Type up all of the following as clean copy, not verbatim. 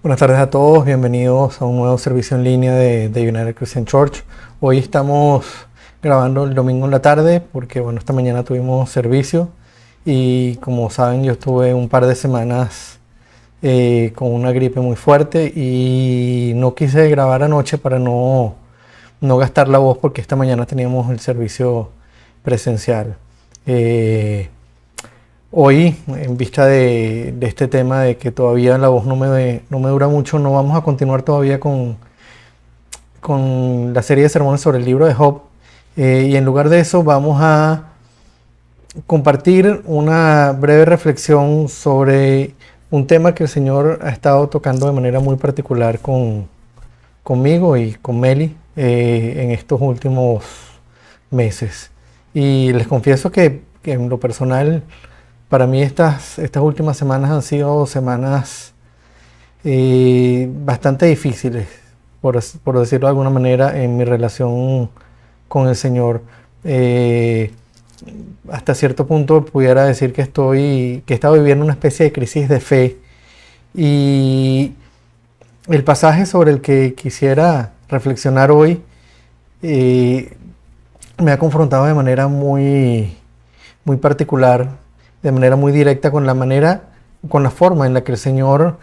Buenas tardes a todos, bienvenidos a un nuevo servicio en línea de United Christian Church. Hoy estamos grabando el domingo en la tarde porque esta mañana tuvimos servicio y como saben yo estuve un par de semanas con una gripe muy fuerte y no quise grabar anoche para no gastar la voz porque esta mañana teníamos el servicio presencial. Hoy, en vista de este tema de que todavía la voz no me dura mucho, no vamos a continuar todavía con la serie de sermones sobre el libro de Job. Y en lugar de eso vamos a compartir una breve reflexión sobre un tema que el Señor ha estado tocando de manera muy particular conmigo y con Meli en estos últimos meses. Y les confieso que en lo personal, para mí estas últimas semanas han sido semanas bastante difíciles, por decirlo de alguna manera, en mi relación con el Señor. Hasta cierto punto pudiera decir que he estado viviendo una especie de crisis de fe. Y el pasaje sobre el que quisiera reflexionar hoy me ha confrontado de manera muy, muy particular, de manera muy directa con la forma en la que el Señor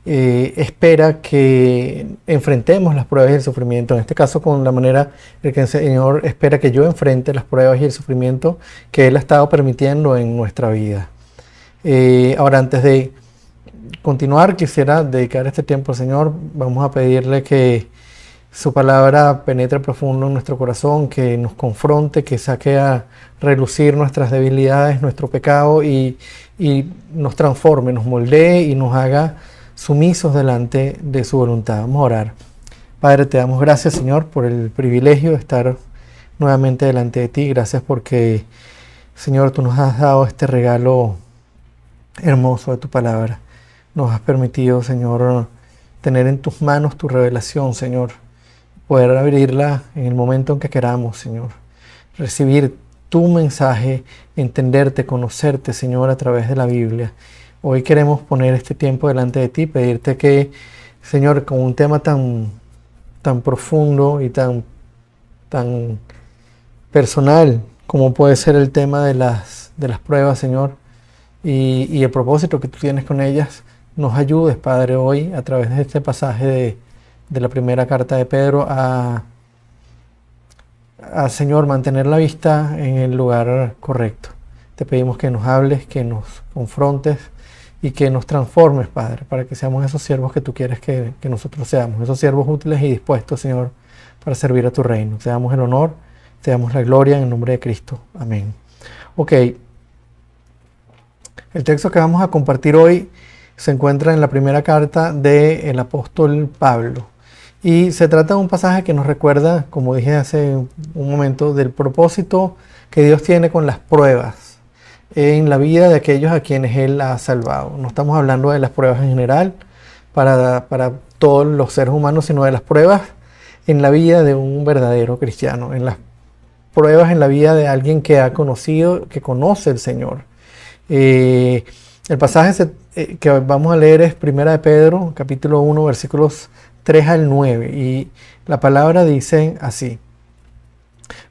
espera que enfrentemos las pruebas y el sufrimiento. En este caso, con la manera en que el Señor espera que yo enfrente las pruebas y el sufrimiento que Él ha estado permitiendo en nuestra vida. Ahora, antes de continuar, quisiera dedicar este tiempo al Señor. Vamos a pedirle que su palabra penetre profundo en nuestro corazón, que nos confronte, que saque a relucir nuestras debilidades, nuestro pecado y nos transforme, nos moldee y nos haga sumisos delante de su voluntad. Vamos a orar. Padre, te damos gracias, Señor, por el privilegio de estar nuevamente delante de ti. Gracias porque, Señor, tú nos has dado este regalo hermoso de tu palabra. Nos has permitido, Señor, tener en tus manos tu revelación, Señor. Poder abrirla en el momento en que queramos, Señor. Recibir tu mensaje, entenderte, conocerte, Señor, a través de la Biblia. Hoy queremos poner este tiempo delante de ti, pedirte que, Señor, con un tema tan profundo y tan personal como puede ser el tema de las pruebas, Señor, y el propósito que tú tienes con ellas, nos ayudes, Padre, hoy a través de este pasaje de la primera carta de Pedro a Señor, mantener la vista en el lugar correcto. Te pedimos que nos hables, que nos confrontes y que nos transformes, Padre, para que seamos esos siervos que tú quieres que nosotros seamos, esos siervos útiles y dispuestos, Señor, para servir a tu reino. Te damos el honor, te damos la gloria en el nombre de Cristo. Amén. Ok, el texto que vamos a compartir hoy se encuentra en la primera carta del apóstol Pablo. Y se trata de un pasaje que nos recuerda, como dije hace un momento, del propósito que Dios tiene con las pruebas en la vida de aquellos a quienes Él ha salvado. No estamos hablando de las pruebas en general para todos los seres humanos, sino de las pruebas en la vida de un verdadero cristiano, en las pruebas en la vida de alguien que ha conocido, que conoce al Señor. El pasaje que vamos a leer es 1 de Pedro, capítulo 1, versículos 3 al 9, y la palabra dice así: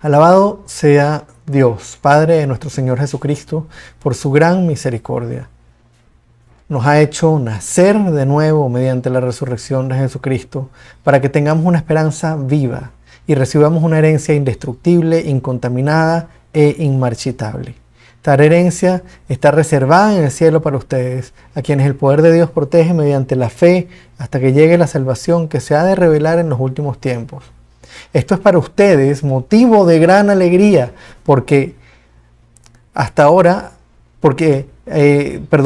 Alabado sea Dios, Padre de nuestro Señor Jesucristo, por su gran misericordia. Nos ha hecho nacer de nuevo mediante la resurrección de Jesucristo, para que tengamos una esperanza viva y recibamos una herencia indestructible, incontaminada e inmarchitable. Tal herencia está reservada en el cielo para ustedes, a quienes el poder de Dios protege mediante la fe hasta que llegue la salvación que se ha de revelar en los últimos tiempos. Esto es para ustedes motivo de gran alegría,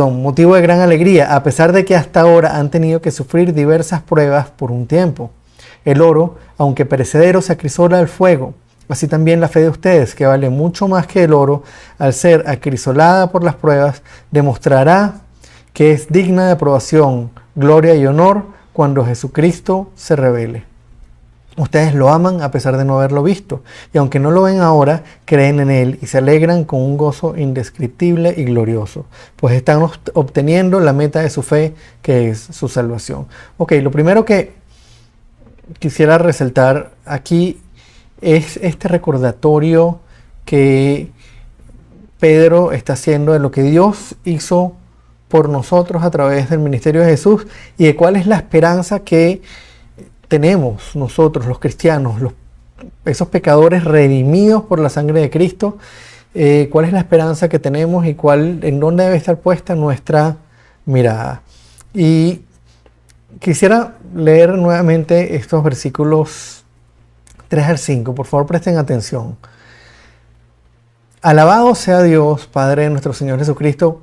motivo de gran alegría, a pesar de que hasta ahora han tenido que sufrir diversas pruebas por un tiempo. El oro, aunque perecedero, se acrisola al fuego, Así también la fe de ustedes, que vale mucho más que el oro, al ser acrisolada por las pruebas, demostrará que es digna de aprobación, gloria y honor cuando Jesucristo se revele. Ustedes lo aman a pesar de no haberlo visto, y aunque no lo ven ahora, creen en Él y se alegran con un gozo indescriptible y glorioso, pues están obteniendo la meta de su fe, que es su salvación. Ok, lo primero que quisiera resaltar aquí es este recordatorio que Pedro está haciendo de lo que Dios hizo por nosotros a través del ministerio de Jesús y de cuál es la esperanza que tenemos nosotros los cristianos, esos pecadores redimidos por la sangre de Cristo. Cuál es la esperanza que tenemos y en dónde debe estar puesta nuestra mirada. Y quisiera leer nuevamente estos versículos 3 al 5, por favor presten atención. Alabado sea Dios, Padre de nuestro Señor Jesucristo,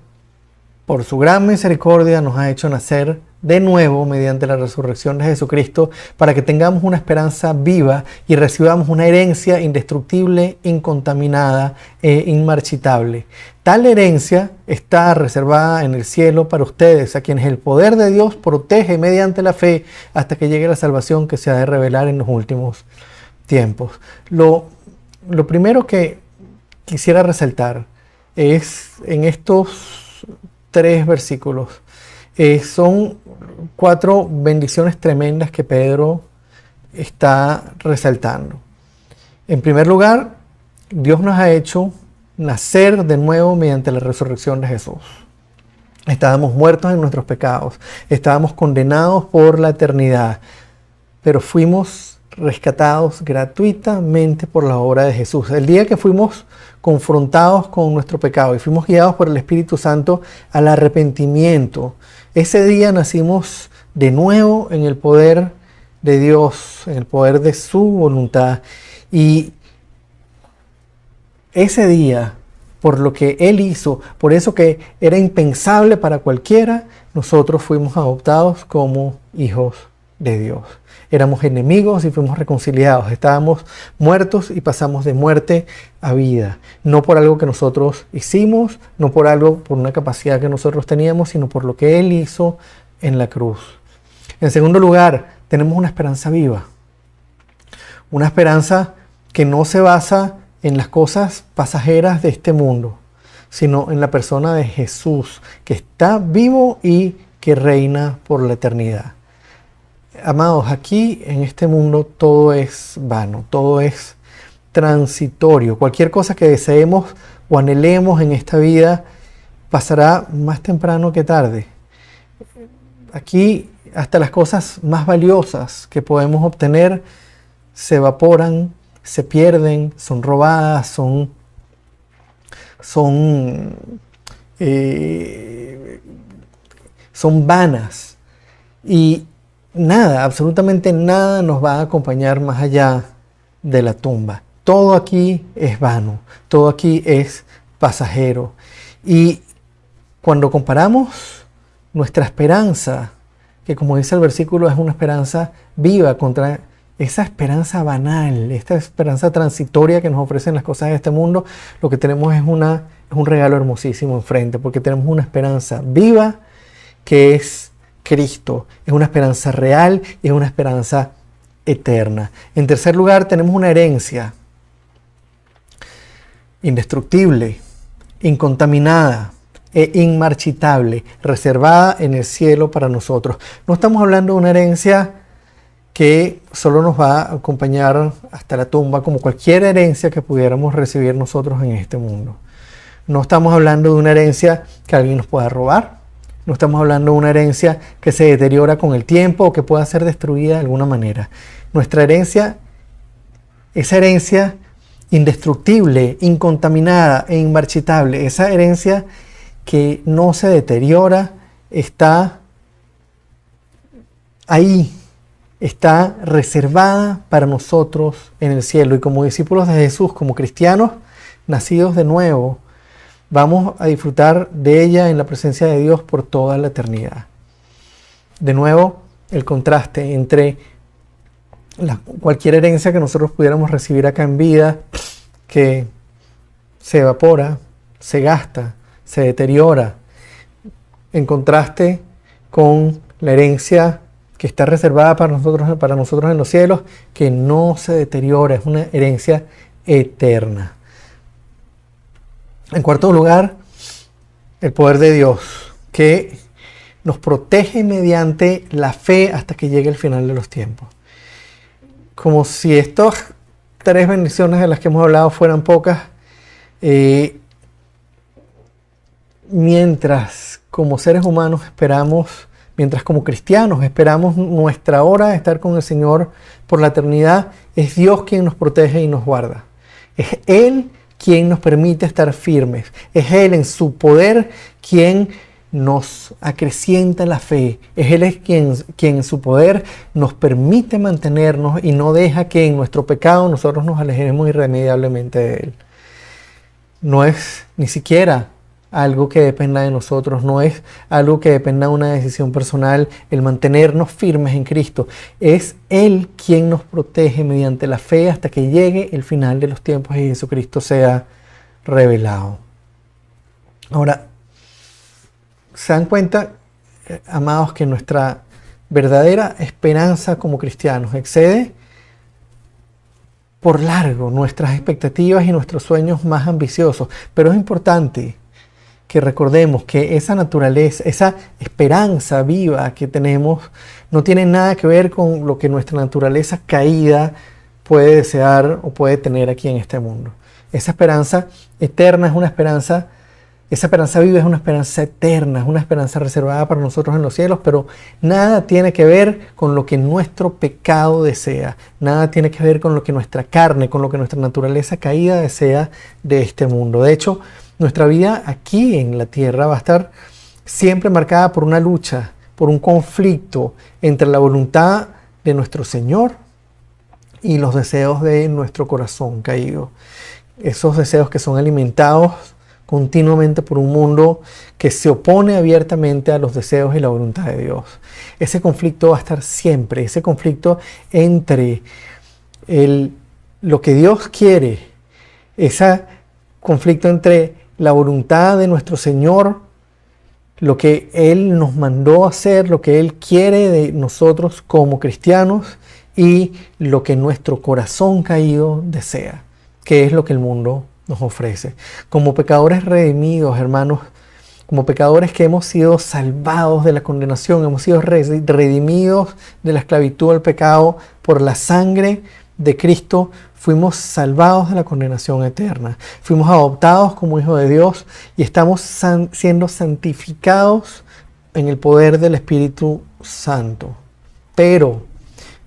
por su gran misericordia nos ha hecho nacer de nuevo mediante la resurrección de Jesucristo para que tengamos una esperanza viva y recibamos una herencia indestructible, incontaminada e inmarchitable. Tal herencia está reservada en el cielo para ustedes, a quienes el poder de Dios protege mediante la fe hasta que llegue la salvación que se ha de revelar en los últimos tiempos. Lo primero que quisiera resaltar es en estos 3 versículos. Son 4 bendiciones tremendas que Pedro está resaltando. En primer lugar, Dios nos ha hecho nacer de nuevo mediante la resurrección de Jesús. Estábamos muertos en nuestros pecados, estábamos condenados por la eternidad, pero fuimos rescatados gratuitamente por la obra de Jesús. El día que fuimos confrontados con nuestro pecado y fuimos guiados por el Espíritu Santo al arrepentimiento, ese día nacimos de nuevo en el poder de Dios, en el poder de su voluntad. Y ese día, por lo que Él hizo, por eso que era impensable para cualquiera, nosotros fuimos adoptados como hijos de Dios. Éramos enemigos y fuimos reconciliados. Estábamos muertos y pasamos de muerte a vida. No por algo que nosotros hicimos, no por una capacidad que nosotros teníamos, sino por lo que Él hizo en la cruz. En segundo lugar, tenemos una esperanza viva. Una esperanza que no se basa en las cosas pasajeras de este mundo, sino en la persona de Jesús, que está vivo y que reina por la eternidad. Amados, aquí en este mundo todo es vano, todo es transitorio. Cualquier cosa que deseemos o anhelemos en esta vida pasará más temprano que tarde. Aquí hasta las cosas más valiosas que podemos obtener se evaporan, se pierden, son robadas, son vanas. Y nada, absolutamente nada nos va a acompañar más allá de la tumba. Todo aquí es vano, todo aquí es pasajero. Y cuando comparamos nuestra esperanza, que como dice el versículo es una esperanza viva contra esa esperanza banal, esta esperanza transitoria que nos ofrecen las cosas de este mundo, lo que tenemos es un regalo hermosísimo enfrente, porque tenemos una esperanza viva que es Cristo, es una esperanza real y es una esperanza eterna. En tercer lugar, tenemos una herencia indestructible, incontaminada e inmarchitable, reservada en el cielo para nosotros. No estamos hablando de una herencia que solo nos va a acompañar hasta la tumba, como cualquier herencia que pudiéramos recibir nosotros en este mundo. No estamos hablando de una herencia que alguien nos pueda robar. No estamos hablando de una herencia que se deteriora con el tiempo o que pueda ser destruida de alguna manera. Nuestra herencia, esa herencia indestructible, incontaminada e inmarchitable, esa herencia que no se deteriora, está ahí, está reservada para nosotros en el cielo. Y como discípulos de Jesús, como cristianos nacidos de nuevo, vamos a disfrutar de ella en la presencia de Dios por toda la eternidad. De nuevo, el contraste entre cualquier herencia que nosotros pudiéramos recibir acá en vida, que se evapora, se gasta, se deteriora, en contraste con la herencia que está reservada para nosotros en los cielos, que no se deteriora, es una herencia eterna. En cuarto lugar, el poder de Dios, que nos protege mediante la fe hasta que llegue el final de los tiempos. Como si estas 3 bendiciones de las que hemos hablado fueran pocas, mientras como seres humanos esperamos, mientras como cristianos esperamos nuestra hora de estar con el Señor por la eternidad, es Dios quien nos protege y nos guarda. Es Él quien nos permite estar firmes. Es Él en su poder quien nos acrecienta la fe. Es Él quien en su poder nos permite mantenernos y no deja que en nuestro pecado nosotros nos alejemos irremediablemente de Él. No es ni siquiera algo que dependa de nosotros, no es algo que dependa de una decisión personal, el mantenernos firmes en Cristo. Es Él quien nos protege mediante la fe hasta que llegue el final de los tiempos y Jesucristo sea revelado. Ahora, ¿se dan cuenta, amados, que nuestra verdadera esperanza como cristianos excede por largo nuestras expectativas y nuestros sueños más ambiciosos? Pero es importante que recordemos que esa naturaleza, esa esperanza viva que tenemos, no tiene nada que ver con lo que nuestra naturaleza caída puede desear o puede tener aquí en este mundo. Esa esperanza eterna es una esperanza, esa esperanza viva es una esperanza eterna, es una esperanza reservada para nosotros en los cielos, pero nada tiene que ver con lo que nuestro pecado desea, nada tiene que ver con lo que nuestra carne, con lo que nuestra naturaleza caída desea de este mundo. De hecho, nuestra vida aquí en la tierra va a estar siempre marcada por una lucha, por un conflicto entre la voluntad de nuestro Señor y los deseos de nuestro corazón caído. Esos deseos que son alimentados continuamente por un mundo que se opone abiertamente a los deseos y la voluntad de Dios. Ese conflicto va a estar siempre, ese conflicto entre lo que Dios quiere, ese conflicto entre la voluntad de nuestro Señor, lo que Él nos mandó a hacer, lo que Él quiere de nosotros como cristianos y lo que nuestro corazón caído desea, que es lo que el mundo nos ofrece. Como pecadores redimidos, hermanos, como pecadores que hemos sido salvados de la condenación, hemos sido redimidos de la esclavitud al pecado por la sangre de Cristo, fuimos salvados de la condenación eterna, fuimos adoptados como hijos de Dios y estamos siendo santificados en el poder del Espíritu Santo. Pero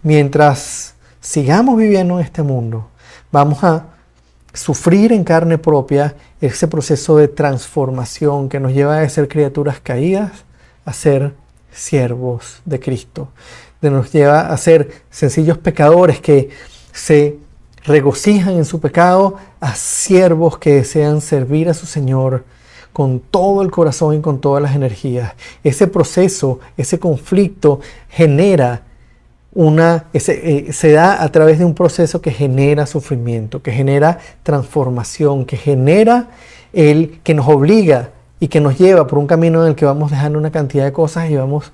mientras sigamos viviendo en este mundo, vamos a sufrir en carne propia ese proceso de transformación que nos lleva de ser criaturas caídas a ser siervos de Cristo, nos lleva a ser sencillos pecadores que se regocijan en su pecado, a siervos que desean servir a su Señor con todo el corazón y con todas las energías. Ese proceso, ese conflicto genera se da a través de un proceso que genera sufrimiento, que genera transformación, que genera que nos obliga y que nos lleva por un camino en el que vamos dejando una cantidad de cosas y vamos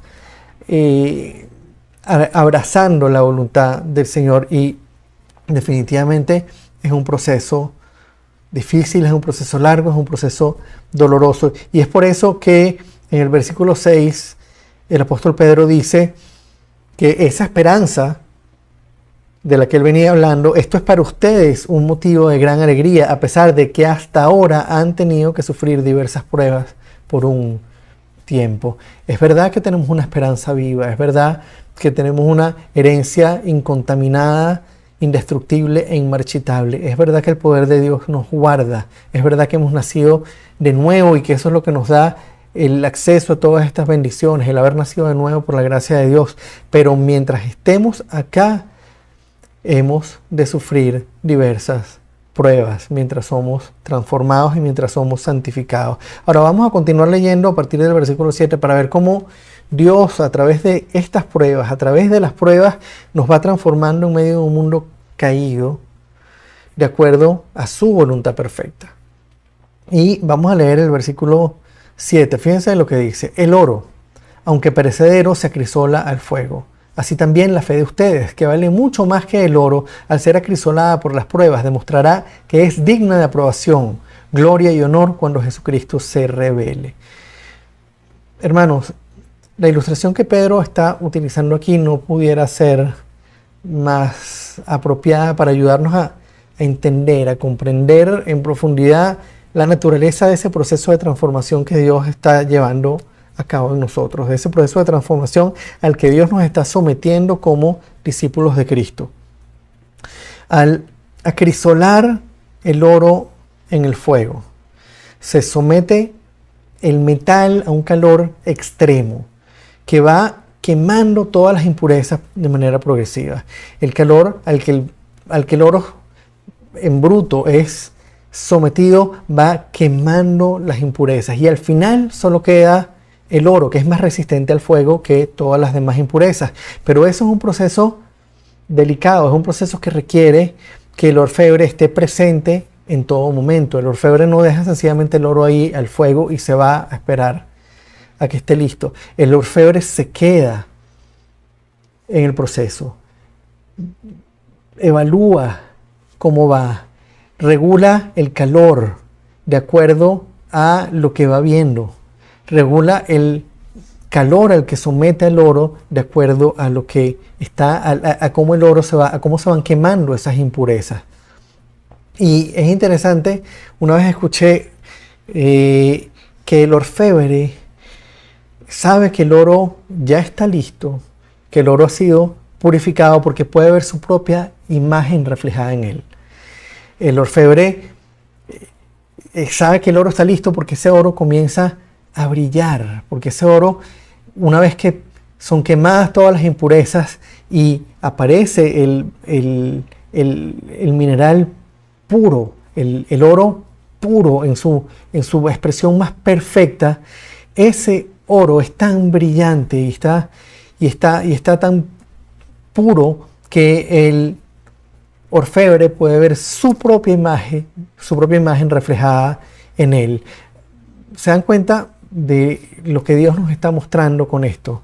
abrazando la voluntad del Señor. Y definitivamente es un proceso difícil, es un proceso largo, es un proceso doloroso. Y es por eso que en el versículo 6 el apóstol Pedro dice que esa esperanza de la que él venía hablando, esto es para ustedes un motivo de gran alegría, a pesar de que hasta ahora han tenido que sufrir diversas pruebas por un tiempo. Es verdad que tenemos una esperanza viva, es verdad que tenemos una herencia incontaminada, indestructible e inmarchitable. Es verdad que el poder de Dios nos guarda, es verdad que hemos nacido de nuevo y que eso es lo que nos da el acceso a todas estas bendiciones, el haber nacido de nuevo por la gracia de Dios. Pero mientras estemos acá, hemos de sufrir diversas pruebas mientras somos transformados y mientras somos santificados. Ahora vamos a continuar leyendo a partir del versículo 7 para ver cómo Dios, a través de estas pruebas, a través de las pruebas, nos va transformando en medio de un mundo caído, de acuerdo a su voluntad perfecta. Y vamos a leer el versículo 7. Fíjense en lo que dice. El oro, aunque perecedero, se acrisola al fuego. Así también la fe de ustedes, que vale mucho más que el oro, al ser acrisolada por las pruebas, demostrará que es digna de aprobación, gloria y honor cuando Jesucristo se revele. Hermanos, la ilustración que Pedro está utilizando aquí no pudiera ser más apropiada para ayudarnos a entender, a comprender en profundidad la naturaleza de ese proceso de transformación que Dios está llevando a cabo en nosotros, de ese proceso de transformación al que Dios nos está sometiendo como discípulos de Cristo. Al acrisolar el oro en el fuego, se somete el metal a un calor extremo que va quemando todas las impurezas de manera progresiva. El calor al que el oro en bruto es sometido va quemando las impurezas y al final solo queda el oro, que es más resistente al fuego que todas las demás impurezas. Pero eso es un proceso delicado, es un proceso que requiere que el orfebre esté presente en todo momento. El orfebre no deja sencillamente el oro ahí al fuego y se va a esperar a que esté listo. El orfebre se queda en el proceso, evalúa cómo va, regula el calor de acuerdo a lo que va viendo, regula el calor al que somete el oro de acuerdo a lo que está, a cómo el oro a cómo se van quemando esas impurezas. Y es interesante, una vez escuché que el orfebre sabe que el oro ya está listo, que el oro ha sido purificado porque puede ver su propia imagen reflejada en él. El orfebre sabe que el oro está listo porque ese oro comienza a brillar, porque ese oro, una vez que son quemadas todas las impurezas y aparece el mineral puro, el oro puro en su expresión más perfecta, ese oro es tan brillante y está tan puro que el orfebre puede ver su propia imagen reflejada en él. ¿Se dan cuenta de lo que Dios nos está mostrando con esto?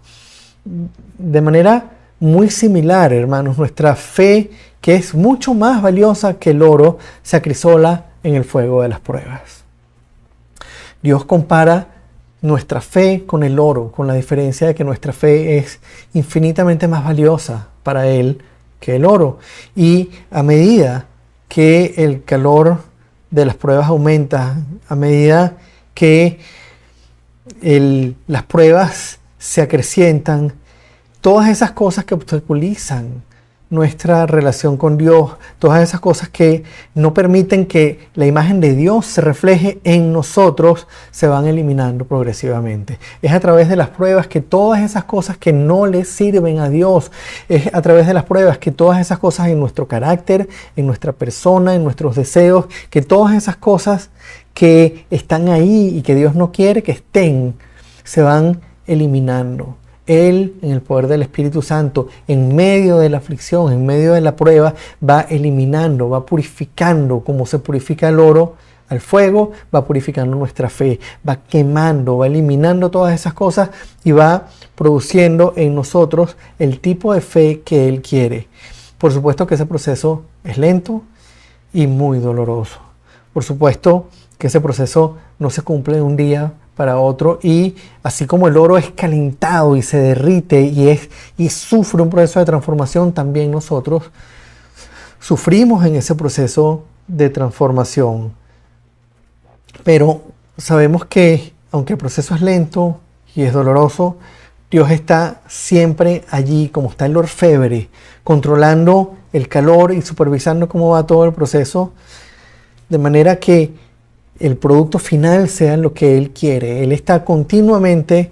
De manera muy similar, hermanos, nuestra fe, que es mucho más valiosa que el oro, se acrisola en el fuego de las pruebas. Dios compara nuestra fe con el oro, con la diferencia de que nuestra fe es infinitamente más valiosa para Él que el oro. Y a medida que el calor de las pruebas aumenta, a medida que las pruebas se acrecientan, todas esas cosas que obstaculizan nuestra relación con Dios, todas esas cosas que no permiten que la imagen de Dios se refleje en nosotros, se van eliminando progresivamente. Es a través de las pruebas que todas esas cosas que no le sirven a Dios, es a través de las pruebas que todas esas cosas en nuestro carácter, en nuestra persona, en nuestros deseos, que todas esas cosas que están ahí y que Dios no quiere que estén, se van eliminando. Él, en el poder del Espíritu Santo, en medio de la aflicción, en medio de la prueba, va eliminando, va purificando, como se purifica el oro al fuego, va purificando nuestra fe, va quemando, va eliminando todas esas cosas y va produciendo en nosotros el tipo de fe que Él quiere. Por supuesto que ese proceso es lento y muy doloroso. Por supuesto que ese proceso no se cumple de un día para otro, y así como el oro es calentado y se derrite y sufre un proceso de transformación, también nosotros sufrimos en ese proceso de transformación. Pero sabemos que aunque el proceso es lento y es doloroso, Dios está siempre allí, como está el orfebre, controlando el calor y supervisando cómo va todo el proceso, de manera que el producto final sea lo que Él quiere. Él está continuamente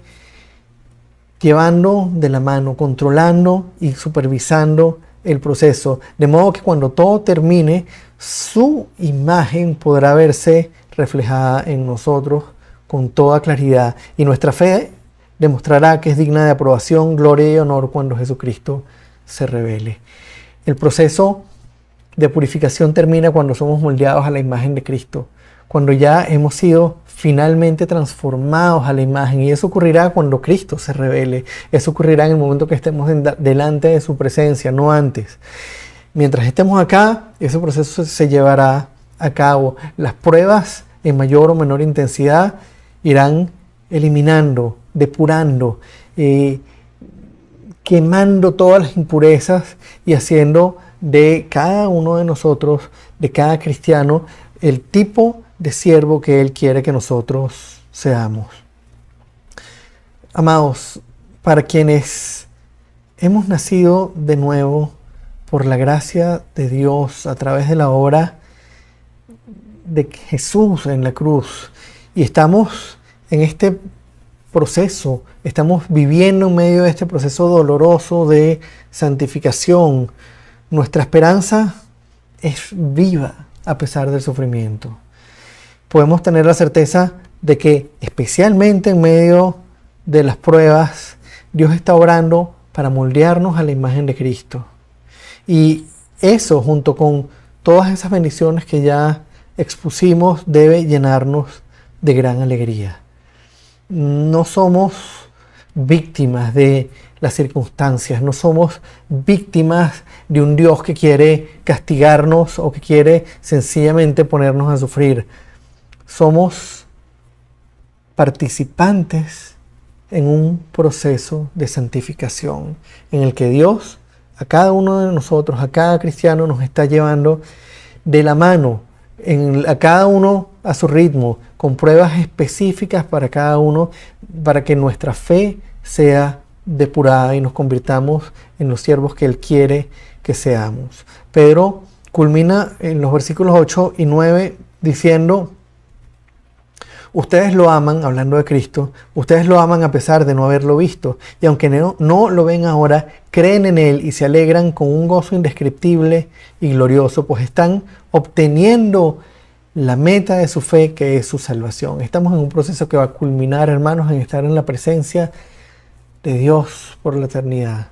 llevando de la mano, controlando y supervisando el proceso, de modo que cuando todo termine, su imagen podrá verse reflejada en nosotros con toda claridad. Y nuestra fe demostrará que es digna de aprobación, gloria y honor cuando Jesucristo se revele. El proceso de purificación termina cuando somos moldeados a la imagen de Cristo, cuando ya hemos sido finalmente transformados a la imagen, y eso ocurrirá cuando Cristo se revele. Eso ocurrirá en el momento que estemos delante de su presencia, no antes. Mientras estemos acá, ese proceso se llevará a cabo. Las pruebas en mayor o menor intensidad irán eliminando, depurando, quemando todas las impurezas y haciendo de cada uno de nosotros, de cada cristiano, el tipo de siervo que Él quiere que nosotros seamos. Amados, para quienes hemos nacido de nuevo por la gracia de Dios a través de la obra de Jesús en la cruz, y estamos en este proceso, estamos viviendo en medio de este proceso doloroso de santificación, nuestra esperanza es viva a pesar del sufrimiento. Podemos tener la certeza de que, especialmente en medio de las pruebas, Dios está obrando para moldearnos a la imagen de Cristo. Y eso, junto con todas esas bendiciones que ya expusimos, debe llenarnos de gran alegría. No somos víctimas de las circunstancias, no somos víctimas de un Dios que quiere castigarnos o que quiere sencillamente ponernos a sufrir. Somos participantes en un proceso de santificación en el que Dios a cada uno de nosotros, a cada cristiano, nos está llevando de la mano, a cada uno a su ritmo, con pruebas específicas para cada uno, para que nuestra fe sea depurada y nos convirtamos en los siervos que Él quiere que seamos. Pedro culmina en los versículos 8 y 9 diciendo: ustedes lo aman, hablando de Cristo, ustedes lo aman a pesar de no haberlo visto, y aunque no lo ven ahora, creen en Él y se alegran con un gozo indescriptible y glorioso, pues están obteniendo la meta de su fe, que es su salvación. Estamos en un proceso que va a culminar, hermanos, en estar en la presencia de Dios por la eternidad.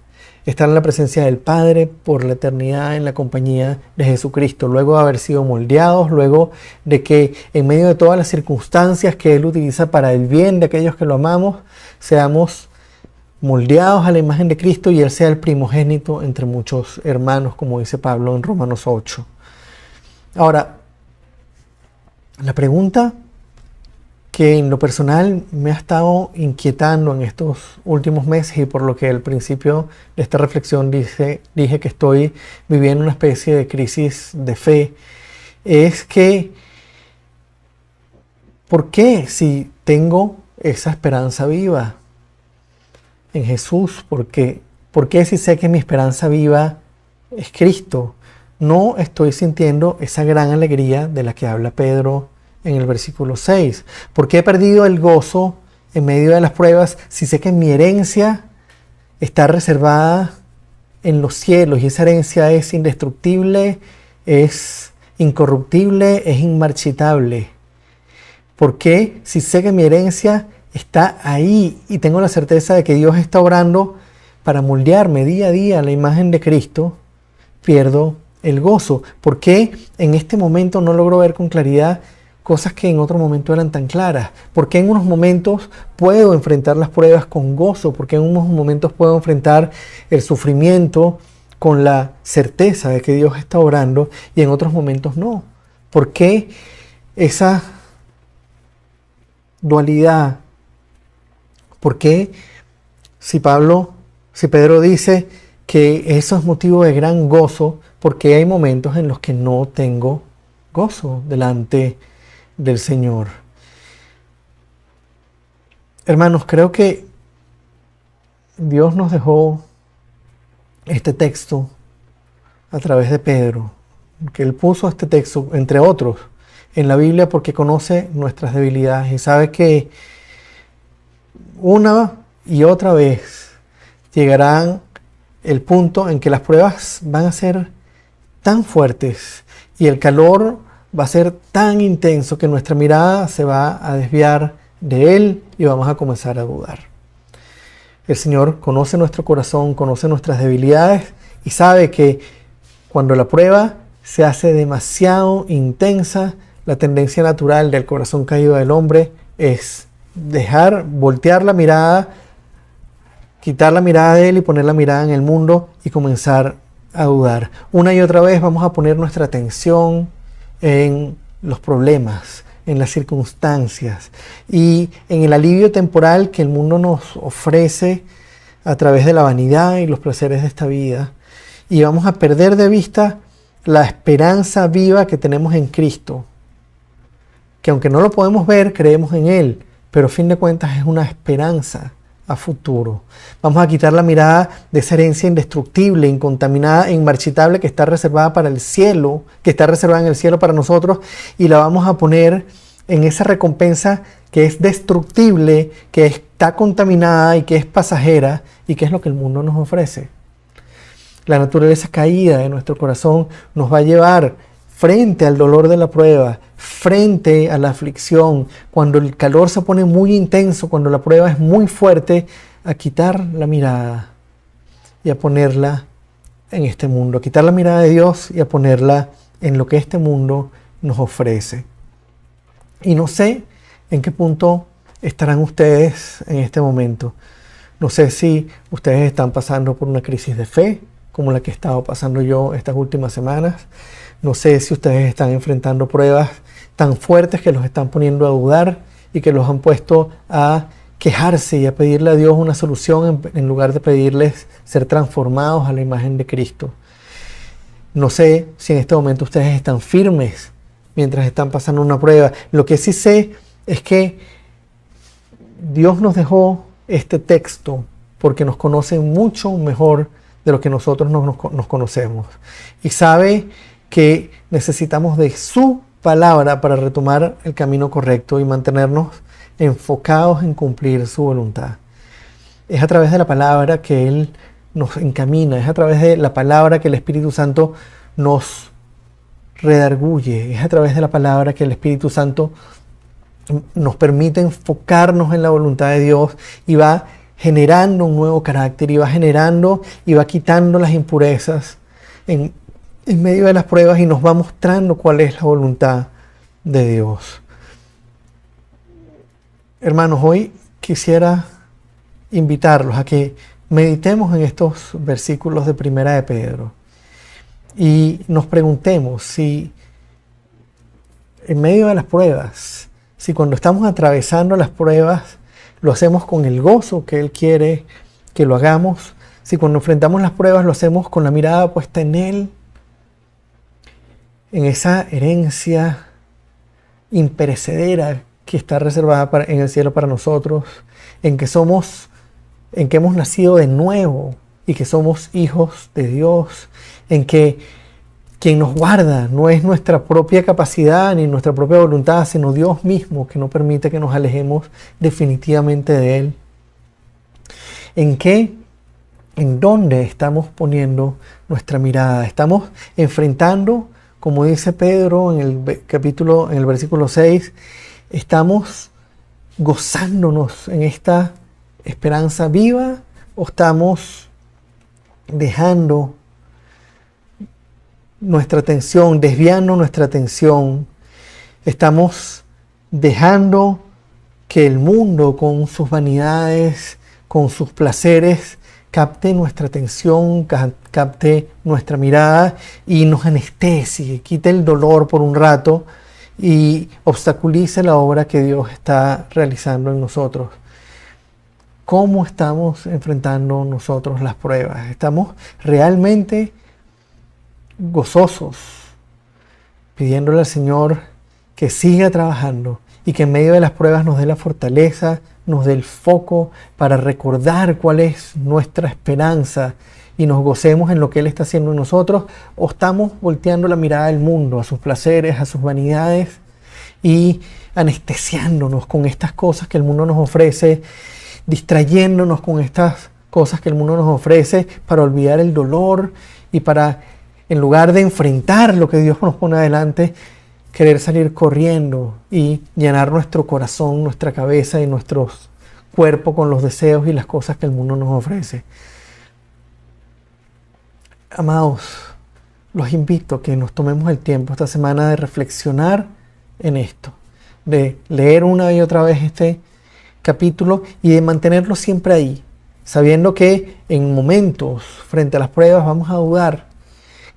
Estar en la presencia del Padre por la eternidad, en la compañía de Jesucristo, luego de haber sido moldeados, luego de que en medio de todas las circunstancias que Él utiliza para el bien de aquellos que lo amamos, seamos moldeados a la imagen de Cristo y Él sea el primogénito entre muchos hermanos, como dice Pablo en Romanos 8. Ahora, la pregunta que en lo personal me ha estado inquietando en estos últimos meses, y por lo que al principio de esta reflexión dije que estoy viviendo una especie de crisis de fe, es que ¿por qué, si tengo esa esperanza viva en Jesús, por qué si sé que mi esperanza viva es Cristo, no estoy sintiendo esa gran alegría de la que habla Pedro en el versículo 6? ¿Por qué he perdido el gozo en medio de las pruebas si sé que mi herencia está reservada en los cielos y esa herencia es indestructible, es incorruptible, es inmarchitable? ¿Por qué, si sé que mi herencia está ahí y tengo la certeza de que Dios está obrando para moldearme día a día a la imagen de Cristo, pierdo el gozo? ¿Por qué en este momento no logro ver con claridad cosas que en otro momento eran tan claras? ¿Por qué en unos momentos puedo enfrentar las pruebas con gozo? ¿Por qué en unos momentos puedo enfrentar el sufrimiento con la certeza de que Dios está obrando y en otros momentos no? ¿Por qué esa dualidad? ¿Por qué si Pedro dice que eso es motivo de gran gozo, por qué hay momentos en los que no tengo gozo delante del Señor? Hermanos, creo que Dios nos dejó este texto a través de Pedro, que Él puso este texto, entre otros, en la Biblia porque conoce nuestras debilidades y sabe que una y otra vez llegarán el punto en que las pruebas van a ser tan fuertes y el calor va a ser tan intenso que nuestra mirada se va a desviar de Él y vamos a comenzar a dudar. El Señor conoce nuestro corazón, conoce nuestras debilidades y sabe que cuando la prueba se hace demasiado intensa, la tendencia natural del corazón caído del hombre es voltear la mirada, quitar la mirada de Él y poner la mirada en el mundo y comenzar a dudar. Una y otra vez vamos a poner nuestra atención en los problemas, en las circunstancias y en el alivio temporal que el mundo nos ofrece a través de la vanidad y los placeres de esta vida. Y vamos a perder de vista la esperanza viva que tenemos en Cristo, que aunque no lo podemos ver, creemos en Él, pero a fin de cuentas es una esperanza a futuro. Vamos a quitar la mirada de esa herencia indestructible, incontaminada e inmarchitable que está reservada para el cielo, que está reservada en el cielo para nosotros, y la vamos a poner en esa recompensa que es destructible, que está contaminada y que es pasajera, y que es lo que el mundo nos ofrece. La naturaleza caída de nuestro corazón nos va a llevar frente al dolor de la prueba, frente a la aflicción, cuando el calor se pone muy intenso, cuando la prueba es muy fuerte, a quitar la mirada y a ponerla en este mundo, a quitar la mirada de Dios y a ponerla en lo que este mundo nos ofrece. Y no sé en qué punto estarán ustedes en este momento. No sé si ustedes están pasando por una crisis de fe, como la que he estado pasando yo estas últimas semanas. No sé si ustedes están enfrentando pruebas tan fuertes que los están poniendo a dudar y que los han puesto a quejarse y a pedirle a Dios una solución en lugar de pedirles ser transformados a la imagen de Cristo. No sé si en este momento ustedes están firmes mientras están pasando una prueba. Lo que sí sé es que Dios nos dejó este texto porque nos conoce mucho mejor de lo que nosotros nos conocemos. Y sabe que necesitamos de su palabra para retomar el camino correcto y mantenernos enfocados en cumplir su voluntad. Es a través de la palabra que Él nos encamina, es a través de la palabra que el Espíritu Santo nos redarguye, es a través de la palabra que el Espíritu Santo nos permite enfocarnos en la voluntad de Dios y va generando un nuevo carácter y va generando y va quitando las impurezas en medio de las pruebas y nos va mostrando cuál es la voluntad de Dios. Hermanos, hoy quisiera invitarlos a que meditemos en estos versículos de Primera de Pedro y nos preguntemos si en medio de las pruebas, si cuando estamos atravesando las pruebas lo hacemos con el gozo que Él quiere que lo hagamos, si cuando enfrentamos las pruebas lo hacemos con la mirada puesta en Él, en esa herencia imperecedera que está reservada en el cielo para nosotros, en que hemos nacido de nuevo y que somos hijos de Dios, en que quien nos guarda no es nuestra propia capacidad ni nuestra propia voluntad, sino Dios mismo, que no permite que nos alejemos definitivamente de Él. ¿En dónde estamos poniendo nuestra mirada? Estamos enfrentando, como dice Pedro en el versículo 6, estamos gozándonos en esta esperanza viva o estamos dejando nuestra atención, desviando nuestra atención, estamos dejando que el mundo con sus vanidades, con sus placeres, capte nuestra atención, capte nuestra mirada y nos anestesie, quite el dolor por un rato y obstaculice la obra que Dios está realizando en nosotros. ¿Cómo estamos enfrentando nosotros las pruebas? ¿Estamos realmente gozosos, pidiéndole al Señor que siga trabajando y que en medio de las pruebas nos dé la fortaleza, nos dé el foco para recordar cuál es nuestra esperanza y nos gocemos en lo que Él está haciendo en nosotros? ¿O estamos volteando la mirada del mundo, a sus placeres, a sus vanidades y anestesiándonos con estas cosas que el mundo nos ofrece, distrayéndonos con estas cosas que el mundo nos ofrece para olvidar el dolor y para, en lugar de enfrentar lo que Dios nos pone adelante, querer salir corriendo y llenar nuestro corazón, nuestra cabeza y nuestros cuerpo con los deseos y las cosas que el mundo nos ofrece. Amados, los invito a que nos tomemos el tiempo esta semana de reflexionar en esto, de leer una y otra vez este capítulo y de mantenerlo siempre ahí, sabiendo que en momentos frente a las pruebas vamos a dudar,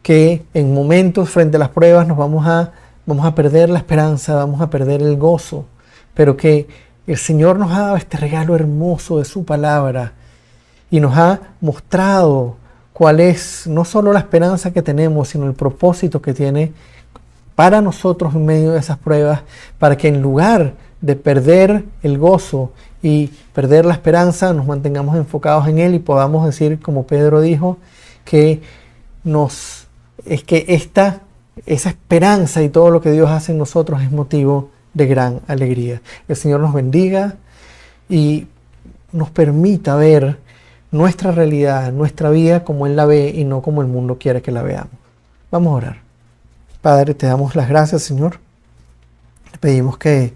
que en momentos frente a las pruebas nos vamos a perder la esperanza, vamos a perder el gozo, pero que el Señor nos ha dado este regalo hermoso de su palabra y nos ha mostrado cuál es no solo la esperanza que tenemos, sino el propósito que tiene para nosotros en medio de esas pruebas, para que en lugar de perder el gozo y perder la esperanza, nos mantengamos enfocados en Él y podamos decir, como Pedro dijo, que esa esperanza y todo lo que Dios hace en nosotros es motivo de gran alegría. El Señor nos bendiga y nos permita ver nuestra realidad, nuestra vida como Él la ve y no como el mundo quiere que la veamos. Vamos a orar. Padre, te damos las gracias, Señor. Te pedimos que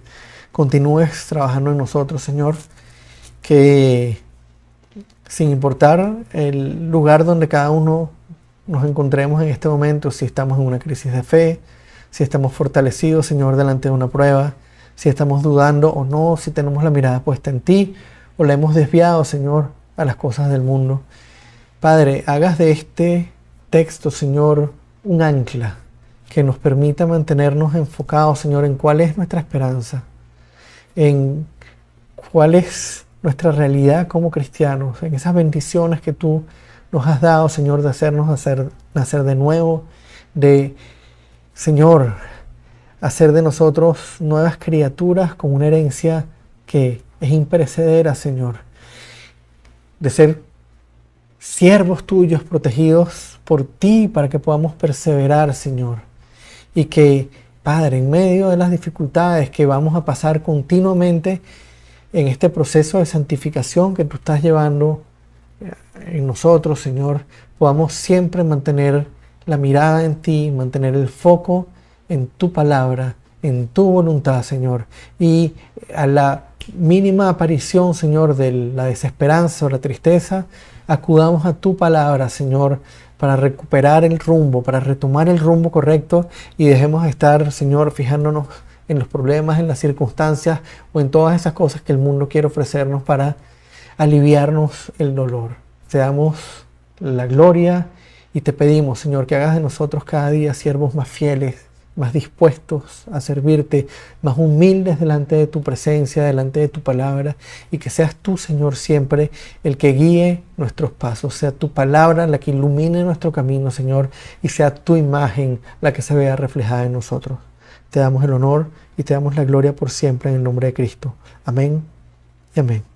continúes trabajando en nosotros, Señor, que sin importar el lugar donde cada uno nos encontremos en este momento, si estamos en una crisis de fe, si estamos fortalecidos, Señor, delante de una prueba, si estamos dudando o no, si tenemos la mirada puesta en ti o la hemos desviado, Señor, a las cosas del mundo. Padre, hagas de este texto, Señor, un ancla que nos permita mantenernos enfocados, Señor, en cuál es nuestra esperanza, en cuál es nuestra realidad como cristianos, en esas bendiciones que tú nos has dado, Señor, de hacernos nacer de nuevo, de, Señor, hacer de nosotros nuevas criaturas con una herencia que es imperecedera, Señor, de ser siervos tuyos protegidos por ti para que podamos perseverar, Señor, y que, Padre, en medio de las dificultades que vamos a pasar continuamente en este proceso de santificación que tú estás llevando en nosotros, Señor, podamos siempre mantener la mirada en ti, mantener el foco en tu palabra, en tu voluntad, Señor. Y a la mínima aparición, Señor, de la desesperanza o la tristeza, acudamos a tu palabra, Señor, para recuperar el rumbo, para retomar el rumbo correcto y dejemos de estar, Señor, fijándonos en los problemas, en las circunstancias o en todas esas cosas que el mundo quiere ofrecernos para aliviarnos el dolor. Te damos la gloria y te pedimos, Señor, que hagas de nosotros cada día siervos más fieles, más dispuestos a servirte, más humildes delante de tu presencia, delante de tu palabra, y que seas tú, Señor, siempre el que guíe nuestros pasos, sea tu palabra la que ilumine nuestro camino, Señor, y sea tu imagen la que se vea reflejada en nosotros. Te damos el honor y te damos la gloria por siempre en el nombre de Cristo. Amén y amén.